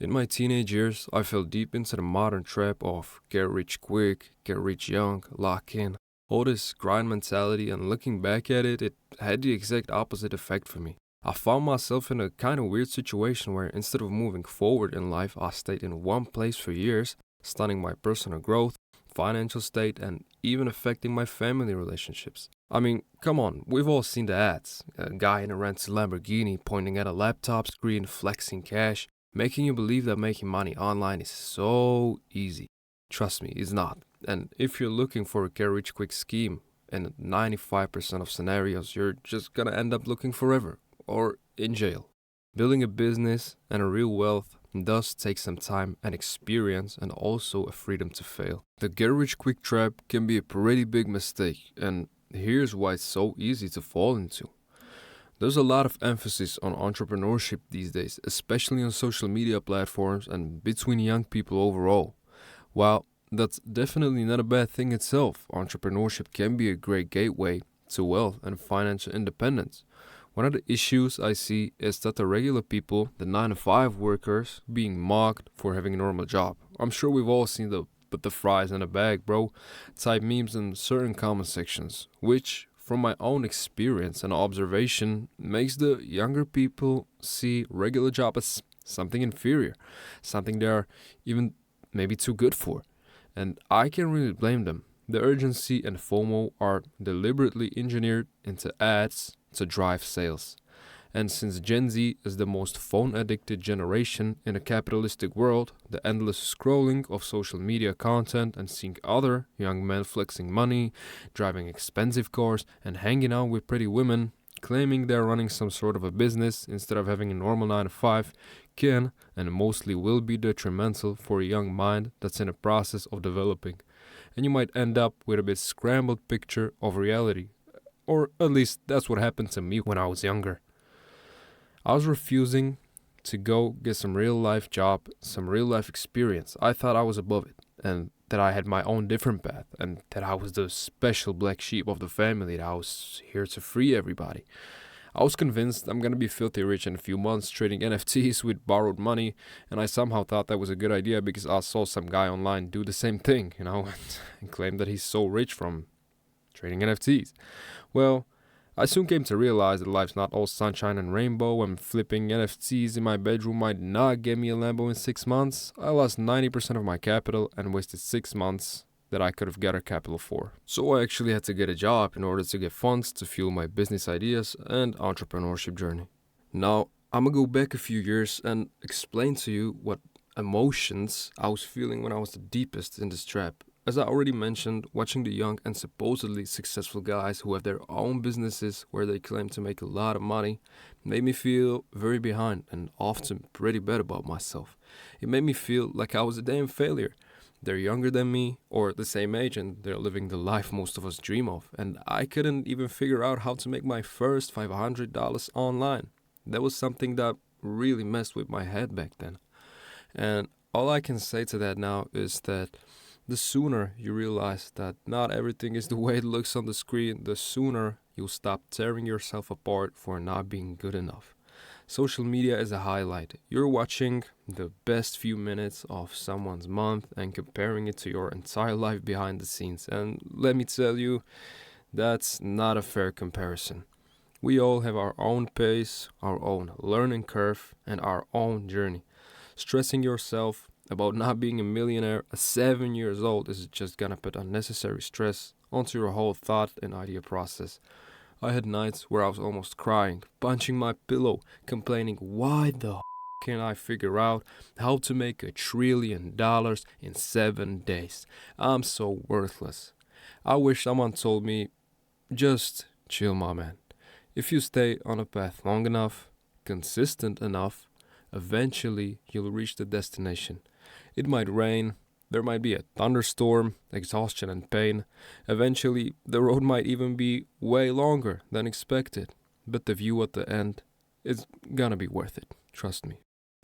In my teenage years, I fell deep into the modern trap of get rich quick, get rich young, lock in. All this grind mentality, and looking back at it, it had the exact opposite effect for me. I found myself in a kind of weird situation where instead of moving forward in life, I stayed in one place for years, stunning my personal growth, financial state, and even affecting my family relationships. I mean, come on, we've all seen the ads. A guy in a rented Lamborghini pointing at a laptop screen, flexing cash, making you believe that making money online is so easy. Trust me, it's not. And if you're looking for a get rich quick scheme, in 95% of scenarios, you're just gonna end up looking forever or in jail. Building a business and a real wealth does take some time and experience and also a freedom to fail. The get rich quick trap can be a pretty big mistake, and here's why it's so easy to fall into. There's a lot of emphasis on entrepreneurship these days, especially on social media platforms and between young people overall. While that's definitely not a bad thing itself, entrepreneurship can be a great gateway to wealth and financial independence. One of the issues I see is that the regular people, the 9 to 5 workers, being mocked for having a normal job. I'm sure we've all seen the put the fries in a bag, bro, type memes in certain comment sections, which, from my own experience and observation, makes the younger people see regular job as something inferior, something they're even maybe too good for. And I can't really blame them. The urgency and FOMO are deliberately engineered into ads to drive sales. And since Gen Z is the most phone addicted generation in a capitalistic world, the endless scrolling of social media content and seeing other young men flexing money, driving expensive cars, and hanging out with pretty women, claiming they're running some sort of a business instead of having a normal 9 to 5, can and mostly will be detrimental for a young mind that's in a process of developing. And you might end up with a bit scrambled picture of reality. Or at least that's what happened to me when I was younger. I was refusing to go get some real life job, some real life experience. I thought I was above it and that I had my own different path and that I was the special black sheep of the family, that I was here to free everybody. I was convinced I'm gonna be filthy rich in a few months trading NFTs with borrowed money, and I somehow thought that was a good idea because I saw some guy online do the same thing, and claim that he's so rich from trading NFTs. Well, I soon came to realize that life's not all sunshine and rainbow, and flipping NFTs in my bedroom might not get me a Lambo in 6 months. I lost 90% of my capital and wasted 6 months that I could have gathered capital for. So I actually had to get a job in order to get funds to fuel my business ideas and entrepreneurship journey. Now, I'm gonna go back a few years and explain to you what emotions I was feeling when I was the deepest in this trap. As I already mentioned, watching the young and supposedly successful guys who have their own businesses where they claim to make a lot of money made me feel very behind and often pretty bad about myself. It made me feel like I was a damn failure. They're younger than me or the same age and they're living the life most of us dream of, and I couldn't even figure out how to make my first $500 online. That was something that really messed with my head back then. And all I can say to that now is that the sooner you realize that not everything is the way it looks on the screen, the sooner you'll stop tearing yourself apart for not being good enough. Social media is a highlight. You're watching the best few minutes of someone's month and comparing it to your entire life behind the scenes. And let me tell you, that's not a fair comparison. We all have our own pace, our own learning curve, and our own journey. Stressing yourself about not being a millionaire at 7 years old is just gonna put unnecessary stress onto your whole thought and idea process. I had nights where I was almost crying, punching my pillow, complaining, why the can I figure out how to make $1 trillion in 7 days? I'm so worthless. I wish someone told me, just chill, my man. If you stay on a path long enough, consistent enough, eventually you'll reach the destination. It might rain, there might be a thunderstorm, exhaustion and pain. Eventually, the road might even be way longer than expected. But the view at the end is gonna be worth it, trust me.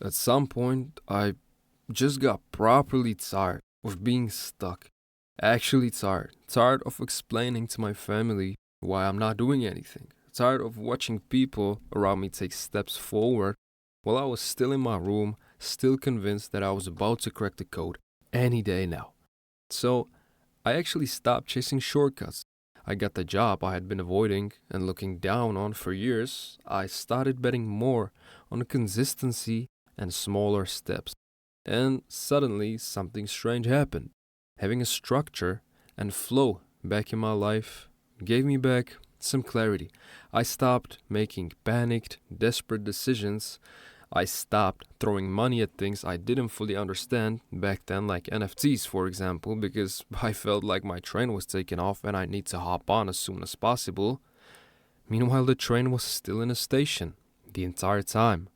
At some point, I just got properly tired of being stuck. Actually tired. Tired of explaining to my family why I'm not doing anything. Tired of watching people around me take steps forward while I was still in my room, still convinced that I was about to crack the code any day now. So I actually stopped chasing shortcuts. I got the job I had been avoiding and looking down on for years. I started betting more on consistency and smaller steps. And suddenly something strange happened. Having a structure and flow back in my life gave me back some clarity. I stopped making panicked, desperate decisions. I stopped throwing money at things I didn't fully understand back then, like NFTs, for example, because I felt like my train was taking off and I need to hop on as soon as possible. Meanwhile, the train was still in a station the entire time.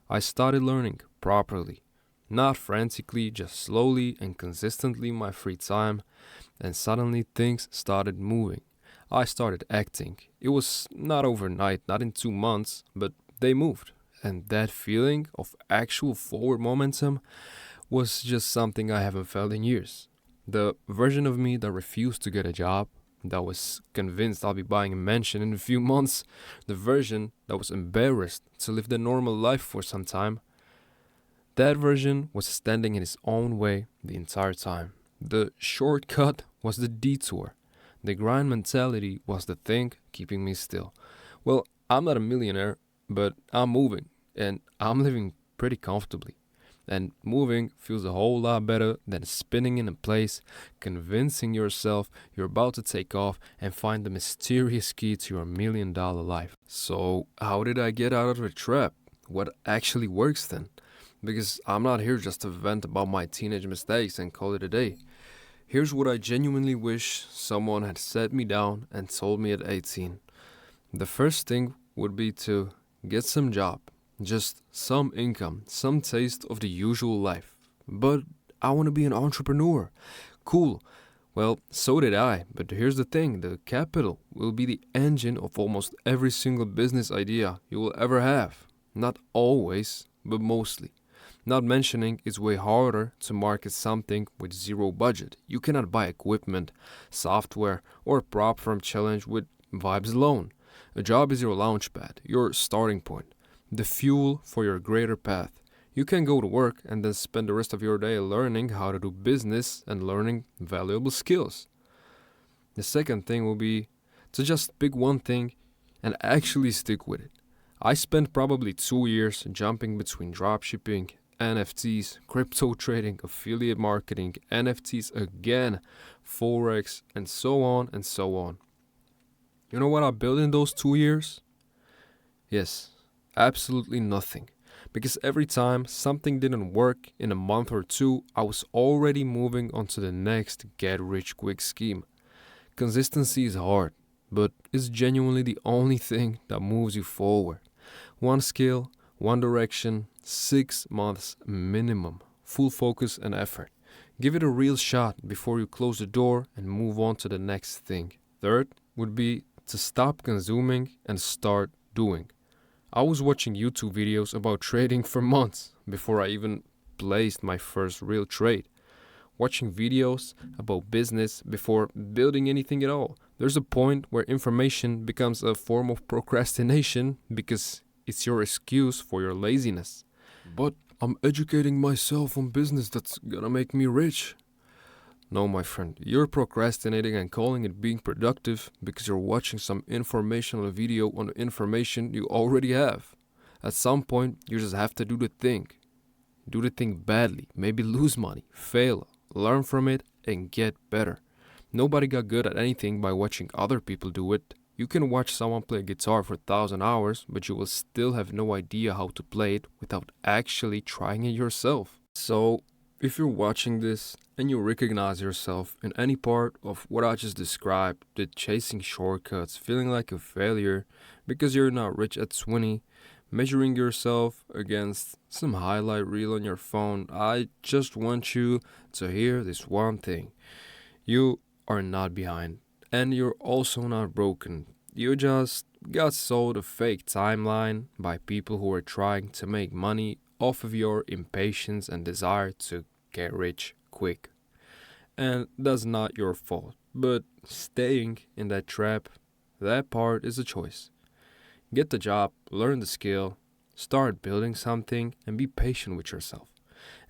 I started learning properly, not frantically, just slowly and consistently in my free time, and suddenly things started moving. I started acting. It was not overnight, not in 2 months, but they moved. And that feeling of actual forward momentum was just something I haven't felt in years. The version of me that refused to get a job, that was convinced I'll be buying a mansion in a few months, the version that was embarrassed to live the normal life for some time, that version was standing in its own way the entire time. The shortcut was the detour. The grind mentality was the thing keeping me still. Well, I'm not a millionaire, but I'm moving and I'm living pretty comfortably. And moving feels a whole lot better than spinning in a place, convincing yourself you're about to take off and find the mysterious key to your $1 million life. So, how did I get out of the trap? What actually works then? Because I'm not here just to vent about my teenage mistakes and call it a day. Here's what I genuinely wish someone had sat me down and told me at 18. The first thing would be to get some job, just some income, some taste of the usual life. But I want to be an entrepreneur. Cool. Well, so did I, but here's the thing, the capital will be the engine of almost every single business idea you will ever have. Not always, but mostly. Not mentioning it's way harder to market something with zero budget. You cannot buy equipment, software, or a prop firm challenge with vibes alone. A job is your launchpad, your starting point, the fuel for your greater path. You can go to work and then spend the rest of your day learning how to do business and learning valuable skills. The second thing will be to just pick one thing and actually stick with it. I spent probably 2 years jumping between dropshipping, NFTs, crypto trading, affiliate marketing, NFTs again, Forex, and so on and so on. You know what I built in those 2 years? Yes, absolutely nothing. Because every time something didn't work in a month or two, I was already moving on to the next get rich quick scheme. Consistency is hard, but it's genuinely the only thing that moves you forward. One skill, one direction, 6 months minimum, full focus and effort. Give it a real shot before you close the door and move on to the next thing. Third would be to stop consuming and start doing. I was watching YouTube videos about trading for months before I even placed my first real trade. Watching videos about business before building anything at all. There's a point where information becomes a form of procrastination because it's your excuse for your laziness. But I'm educating myself on business that's gonna make me rich. No, my friend, you're procrastinating and calling it being productive because you're watching some informational video on the information you already have. At some point, you just have to do the thing. Do the thing badly, maybe lose money, fail, learn from it, and get better. Nobody got good at anything by watching other people do it. You can watch someone play guitar for 1,000 hours, but you will still have no idea how to play it without actually trying it yourself. So, if you're watching this and you recognize yourself in any part of what I just described, the chasing shortcuts, feeling like a failure because you're not rich at 20, measuring yourself against some highlight reel on your phone, I just want you to hear this one thing. You are not behind, and you're also not broken. You just got sold a fake timeline by people who are trying to make money off of your impatience and desire to get rich quick. And that's not your fault. But staying in that trap, that part is a choice. Get the job, learn the skill, start building something, and be patient with yourself.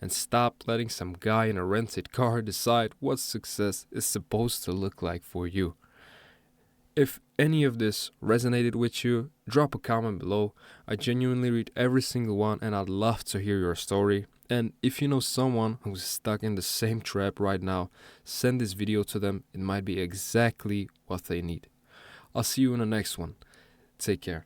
and stop letting some guy in a rented car decide what success is supposed to look like for you. If any of this resonated with you, drop a comment below. I genuinely read every single one and I'd love to hear your story. And if you know someone who's stuck in the same trap right now, send this video to them. It might be exactly what they need. I'll see you in the next one. Take care.